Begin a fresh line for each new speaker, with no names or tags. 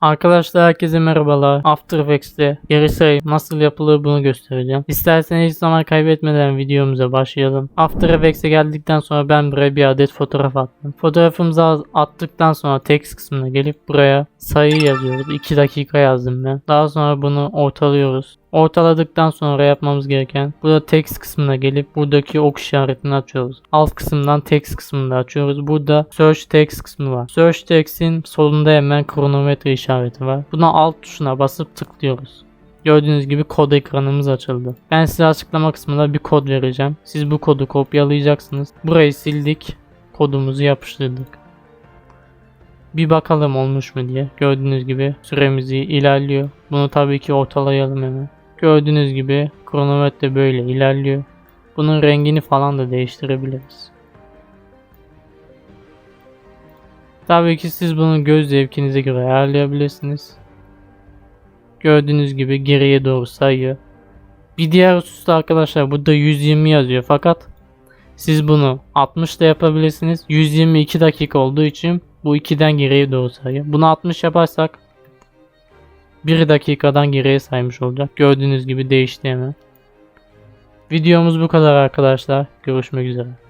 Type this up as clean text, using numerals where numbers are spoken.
Arkadaşlar herkese merhabalar. After Effects'te geri sayım nasıl yapılır bunu göstereceğim. İsterseniz hiç zaman kaybetmeden videomuza başlayalım. After Effects'e geldikten sonra ben buraya bir adet fotoğraf attım. Fotoğrafımızı attıktan sonra text kısmına gelip buraya sayı yazıyoruz. 2 dakika yazdım ben. Daha sonra bunu ortalıyoruz. Ortaladıktan sonra yapmamız gereken burada text kısmına gelip buradaki ok işaretini açıyoruz. Alt kısımdan text kısmını da açıyoruz. Burada search text kısmı var. Search text'in solunda hemen kronometre işareti var. Buna alt tuşuna basıp tıklıyoruz. Gördüğünüz gibi kod ekranımız açıldı. Ben size açıklama kısmında bir kod vereceğim. Siz bu kodu kopyalayacaksınız. Burayı sildik. Kodumuzu yapıştırdık. Bir bakalım olmuş mu diye. Gördüğünüz gibi süremiz ilerliyor. Bunu tabii ki ortalayalım hemen. Gördüğünüz gibi kronometre böyle ilerliyor. Bunun rengini falan da değiştirebiliriz. Tabii ki siz bunu göz zevkinize göre ayarlayabilirsiniz. Gördüğünüz gibi geriye doğru sayıyor. Bir diğer hususta arkadaşlar burada 120 yazıyor fakat siz bunu 60 da yapabilirsiniz. 122 dakika olduğu için bu 2'den geriye doğru sayıyor. Bunu 60 yaparsak 1 dakikadan geriye saymış olacak. Gördüğünüz gibi değişti hemen. Videomuz bu kadar arkadaşlar. Görüşmek üzere.